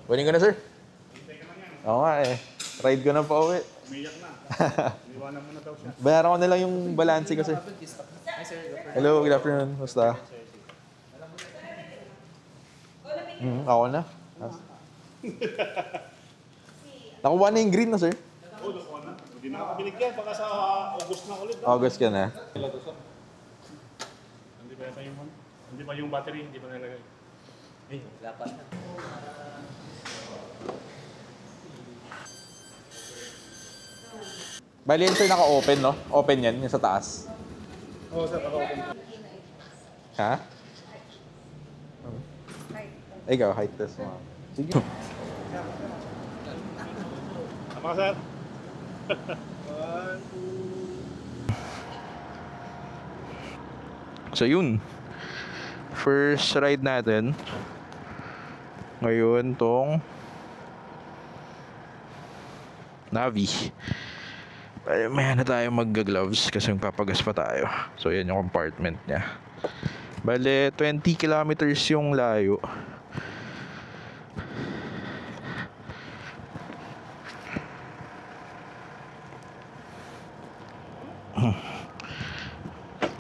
Kunin ko na, sir. Oo nga eh. Ride ko na pa uwi. Umiyak na. Iwanan mo na daw siya. Bayaran ko na lang yung balanse ko, sir. Hello, good afternoon. Basta? Ako na. Nakuha na yung green na, sir. Oo, nakuha na. Hindi na ako binigyan. Baka sa August na ulit. August ka na. Hindi ba yung Hindi ba yung battery? Hindi ba nalagay? Eh, lapat na. Bali yan, sir, naka-open, no? Open yan, yung sa taas. Oo, sir. Naka-open. Ha? Ikaw, height test mo. Sige. Tama ka, sir. So yun, first ride natin ngayon tong Navi. May na tayo mag-gloves kasi magpapagas pa tayo. So yan yung compartment niya. Bale 20 kilometers yung layo.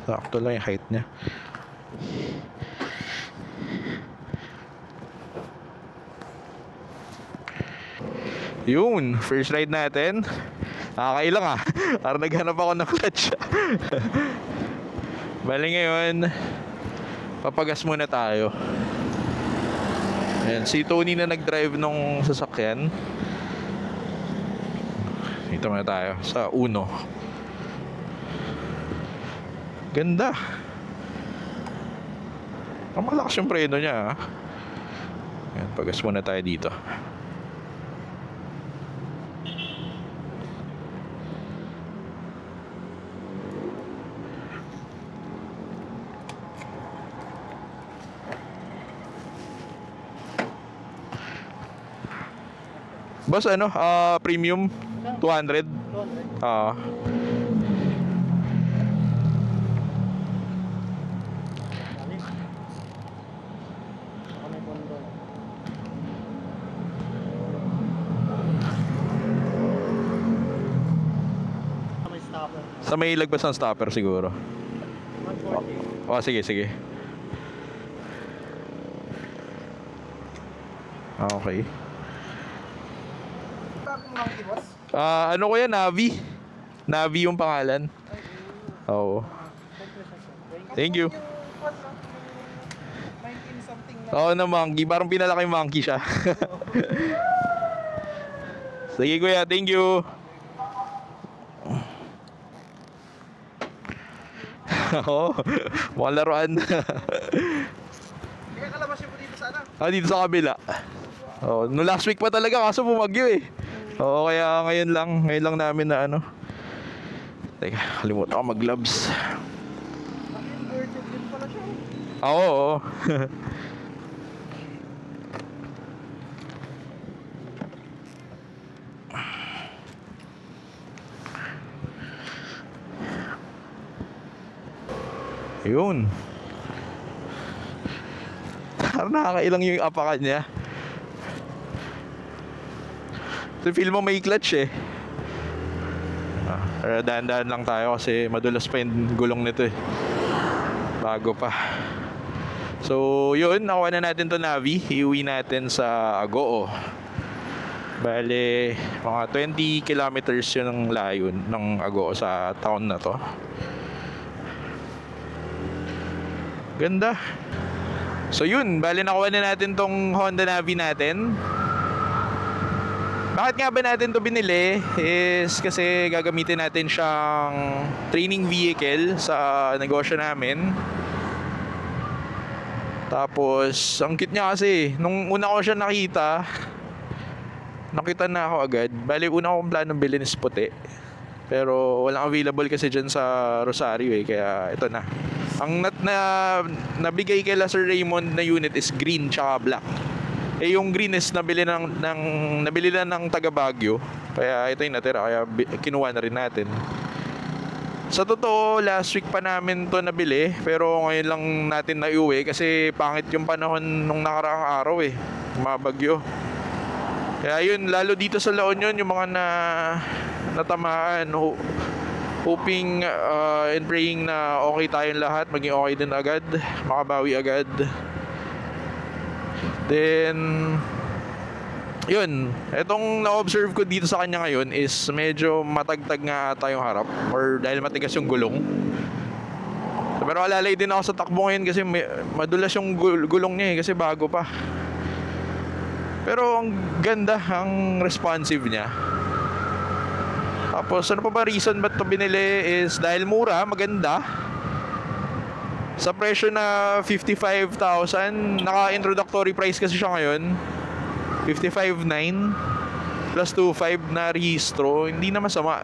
Sakto lang yung height niya. Yun, first ride natin. Nakakailang ah. Parang naghanap ako ng clutch. Bali ngayon, papagas muna tayo. Ayan, si Tony na nag-drive nung sasakyan. Dito muna tayo sa Uno. Ganda. Ang malakas yung preno niya. Ayan, pagas muna tayo dito. Boss, ano? Premium 200? 200? Sa may lagpas ng stopper siguro. Oh, sige, sige. Okay. Ano ko yan? Navi. Navi yung pangalan. Oo. Thank you. Oo na monkey. Parang pinalaki monkey siya. Sige kuya, thank you. Oo, mukhang laruan. Kaya kalabas mo dito sana? Dito sa kabila. Oh, no last week pa talaga kaso bumagyo eh. Oo, kaya ngayon lang namin na ano. Teka, kalimutan ko mag-gloves. Inverted din pala siya. Oo. Yun. Parang nakakailang yung apakan niya. So feel mo may clutch eh. Pero dahan-dahan lang tayo kasi madulas pa yung gulong nito eh. Bago pa. So yun, nakuha na natin to Navi. Iuwi natin sa Agoo. Bale, mga 20 kilometers yun ang layo ng Agoo sa town na to. Ganda. So yun, bale nakuha na natin tong Honda Navi natin. Bakit nga ba natin to binili? Is kasi gagamitin natin siyang training vehicle sa negosyo namin. Tapos, ang cute niya kasi, nung una ko siya nakita na ako agad. Bale, una kong planong bilhin is puti. Pero walang available kasi dyan sa Rosario eh, kaya ito na. Ang nabigay kay Sir Raymond na unit is green tsaka black. Eh yung green is nabili lang ng taga Baguio. Kaya ito yung natira, kaya kinuha na rin natin. Sa totoo, last week pa namin to nabili, pero ngayon lang natin naiuwi kasi pangit yung panahon nung nakaraang araw eh. Mabagyo. Kaya yun, lalo dito sa La Union, yung mga natamaan, hoping and praying na okay tayong lahat, maging okay din agad, makabawi agad. Then yun, etong na-observe ko dito sa kanya ngayon is medyo matagtag nga ata yung harap or dahil matigas yung gulong. Pero alalay din ako sa takbo ngayon kasi madulas yung gulong niya kasi bago pa. Pero ang ganda, ang responsive niya. Tapos ano pa ba reason ba't ito binili is dahil mura, maganda. Sa presyo na 55,000, naka-introductory price kasi siya ngayon. 55,900 plus 2,500 na rehistro, hindi na masama.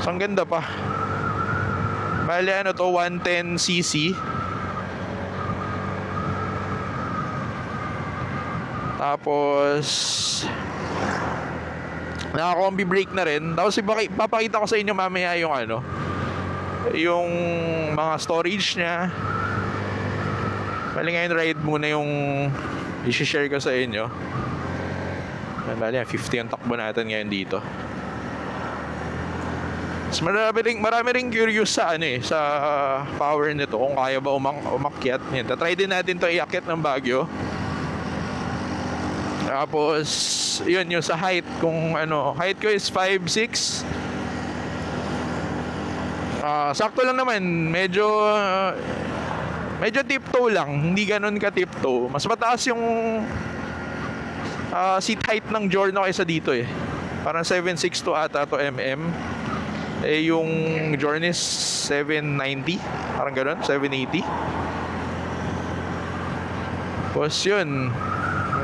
So, ang ganda pa. Bale, ano to, 110cc. Tapos, naka-combi brake na rin. Tapos, papakita ko sa inyo mamaya yung yung mga storage niya. Bale, ngayon ride muna yung i-share ko sa inyo. Bale, 50 ang takbo natin ngayon dito. Mas marami ring curious sa sa power nito, kung kaya ba umakyat. Yan, try din natin to iakyat ng Baguio. Tapos yun yung sa height, kung height ko is 5'6". Sakto lang naman, medyo tiptoe lang, hindi ganun ka tiptoe. Mas mataas yung seat height ng Giorno kaysa dito eh. Parang 762 ata to eh yung Giorno is 790, parang ganun, 780. Tapos yun,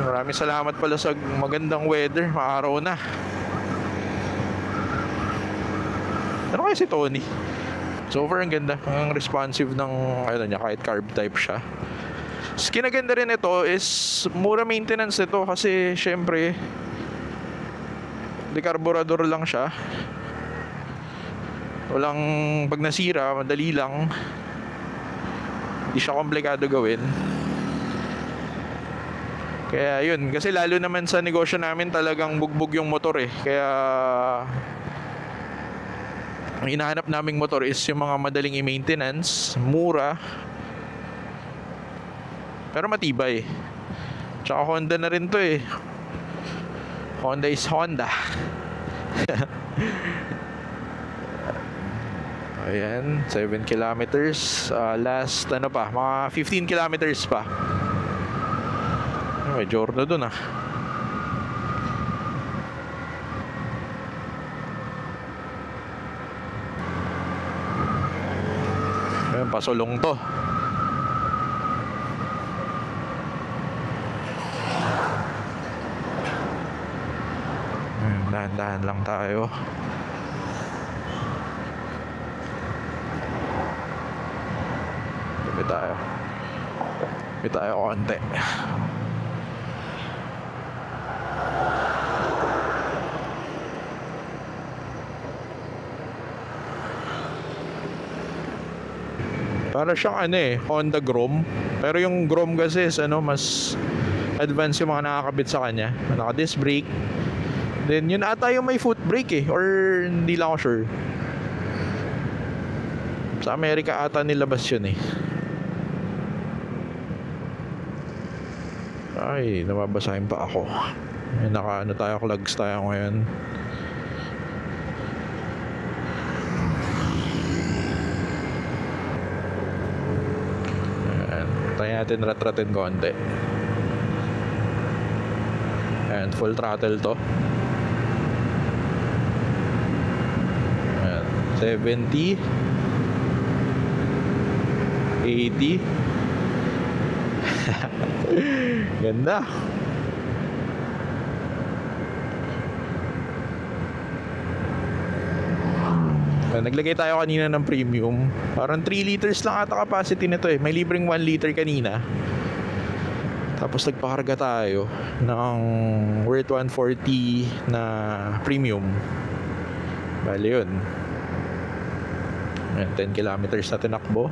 maraming salamat pala sa magandang weather, maaraw na. Ano kaya si Tony? So far ang ganda, ang responsive ng niya, kahit carb type siya. Kinaganda rin ito is mura maintenance ito kasi syempre dekarburador lang siya. Walang, pag nasira, madali lang. Hindi siya komplikado gawin. Kaya yun, kasi lalo naman sa negosyo namin talagang bugbog yung motor eh. Kaya ang hinahanap naming motor is yung mga madaling i-maintenance, mura, pero matibay. Tsaka Honda na rin to eh. Honda is Honda. Ayan, 7 kilometers. Last mga 15 kilometers pa. May Giorno dun ah. Ayan, pasulong to. Ayan, dahan-dahan lang tayo. Tabi tayo konti. Para siyang Honda Grom. Pero yung Grom kasi is mas advanced yung mga nakakabit sa kanya. Naka-disc brake. Then yun ata yung may foot brake or hindi lang ako sure. Sa Amerika ata nilabas yun eh. Ay, nababasahin pa ako. Tayo, clogs tayo ngayon. Ayan, tayo natin rat-ratin konti. Ayan, full throttle to. Ayan, 70 80 ganda. Naglagay tayo kanina ng premium. Parang 3 liters lang ata capacity nito eh. May libreng 1 liter kanina. Tapos nagpakarga tayo ng worth 140 na premium. Bale yun. 10 kilometers na tinakbo.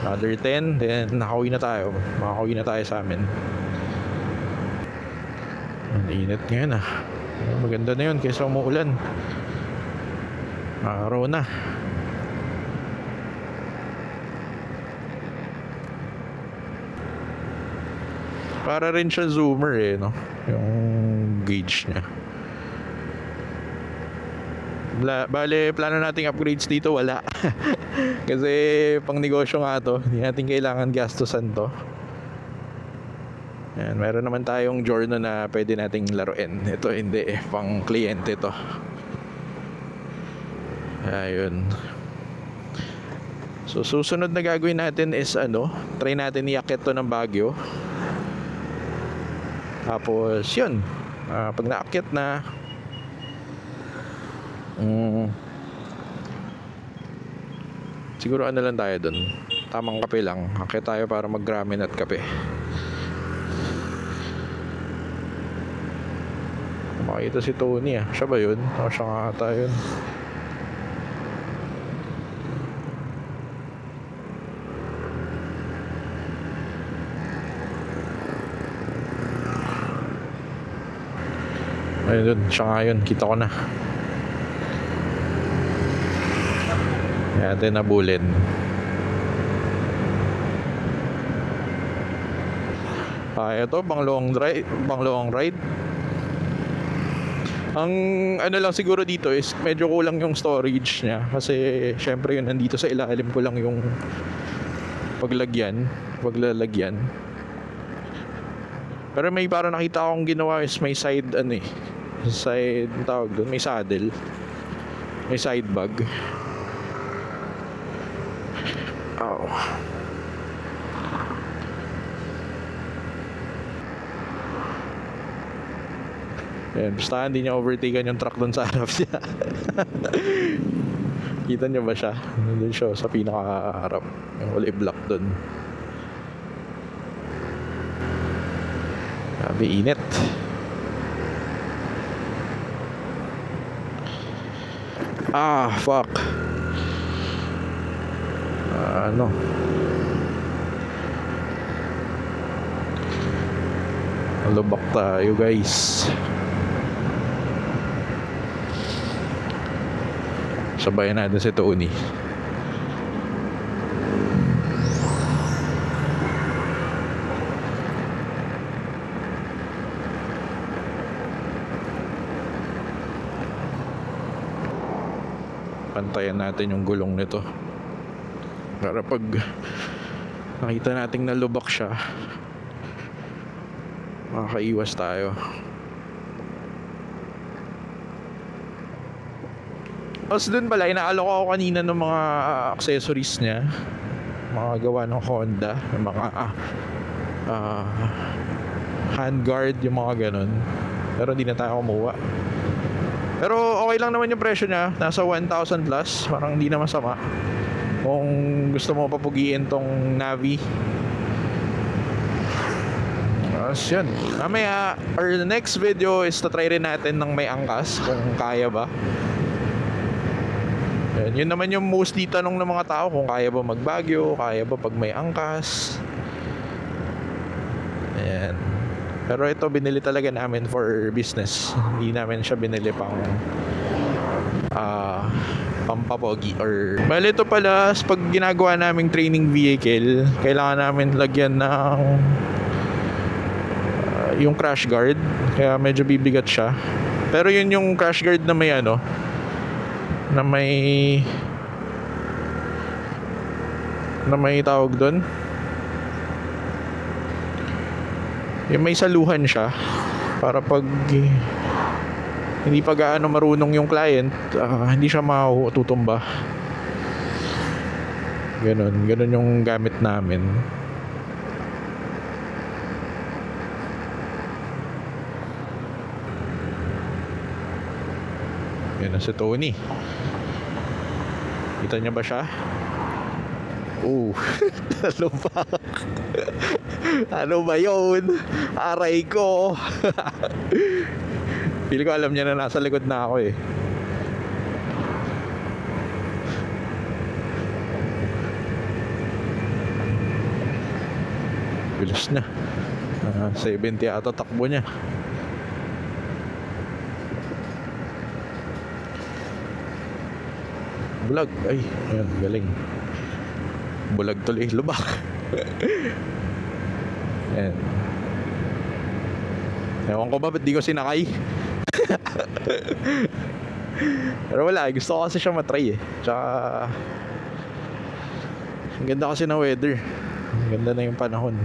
Another 10, then makakauwi na tayo sa amin. Ang init ngayon ah. Maganda na yun kaysa umuulan. Araw na. Para rin siya zoomer eh, no? Yung gauge niya. Bale, plano nating upgrades dito, wala. Kasi pang negosyo nga to, hindi natin kailangan gastusan to. Yan, meron naman tayong Giorno na pwede nating laruin. Ito hindi eh, pang kliyente to. Ayun. So susunod na gagawin natin is try natin iakyat to ng Baguio. Tapos yun, pag naakyat na, siguro lang tayo dun, tamang kape lang, akyat tayo para mag ramen at kape. Makita si Tony ah, siya ba yun? O siya nga ata yun. Ayun, siya nga yun, kita ko na. Kaya natin nabulin. Ito, pang long ride. Ang lang siguro dito is medyo kulang yung storage niya. Kasi syempre yun, nandito sa ilalim ko lang yung paglalagyan. Pero may parang nakita akong ginawa is may side side tawag doon, may saddle, may side bag. Oh. Ayan, basta hindi niya overtaken yung truck doon sa harap niya. Kita niyo ba siya? Nandun siya sa pinakaharap, yung kulay black doon. Grabe init. Fuck. Lubak tayo guys. Sabayan natin si Tony. Pantayan natin yung gulong nito para pag nakita nating nalubak siya, makakaiwas tayo. Tapos dun pala, inaalok ako kanina ng mga accessories niya, mga gawa ng Honda, mga handguard, yung mga ganun. Pero hindi na tayo kumuha. Pero okay lang naman yung presyo niya, nasa 1,000 plus, parang hindi na masama kung gusto mo papugiin tong Navi. Yun, mamaya or the next video is to try rin natin ng may angkas, kung kaya ba. Yun naman yung mostly tanong ng mga tao, kung kaya ba mag-Baguio, kaya ba pag may angkas. Ayan. Pero ito binili talaga namin for business. Hindi namin siya binili pang pampapogi or... Bale ito pala, pag ginagawa naming training vehicle, kailangan namin lagyan ng yung crash guard. Kaya medyo bibigat siya. Pero yun yung crash guard na may na may tawag doon, yung may saluhan siya para pag hindi pa gaano marunong yung client, hindi siya matutumba. Ganun yung gamit namin. Yan na si Tony. Kita niya ba siya? Lumpak. Ano ba yun? Aray ko. Pili ko alam niya na nasa likod na ako eh. Bilis na. 70 ata takbo niya. Bulag. Ay, ayan, galing. Bulag tuloy, lubak. Ayan. Ewan ko ba, ba't di ko sinakay? Pero wala, gusto ko kasi siya matry eh. Tsaka ang ganda kasi ng weather. Ang ganda na yung panahon.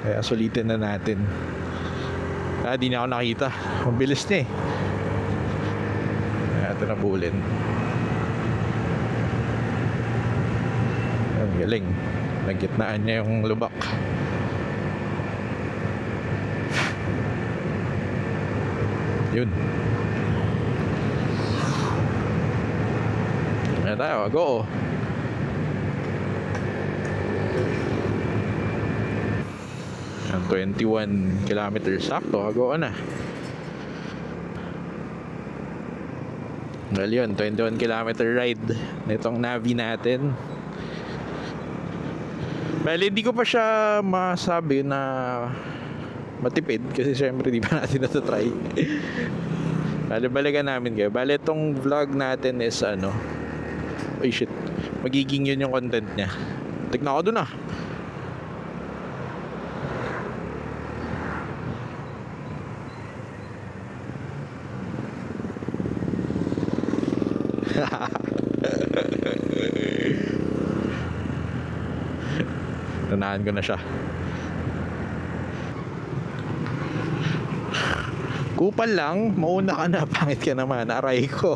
Kaya sulitin na natin. Di na ako nakita. Mabilis na eh. Kaya ito na bulin. Ang galing. Nagitnaan niya yung lubak. Yun. Ayan tayo, go. Ayan, 21 kilometers. Sakto, go na. Well yun, 21 kilometer ride nitong Navi natin. Well, hindi ko pa siya masabi na matipid kasi syempre di pa natin natatry. Balikan namin kayo. Bale, itong vlog natin is ano, ay shit, magiging yun yung content niya. Tignan ko dun ah. Nanahan ko na siya. Kupal lang, mauna ka na, pangit ka naman, aray ko.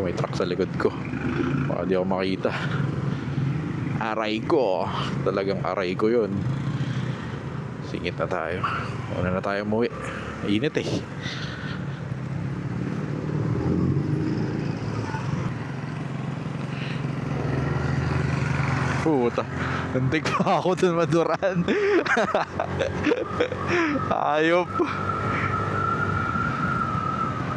May truck sa likod ko. Baka di ako makita. Aray ko. Talagang aray ko yun. Singit na tayo. Una na tayo umuwi. Init eh. Puta, nantig pa ako dun maduran. Ayop.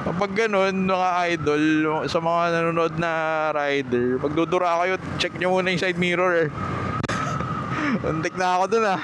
Kapag ganun, mga idol, sa mga nanonood na rider, pag dudura kayo, check nyo muna yung side mirror. Nantig na ako dun ah.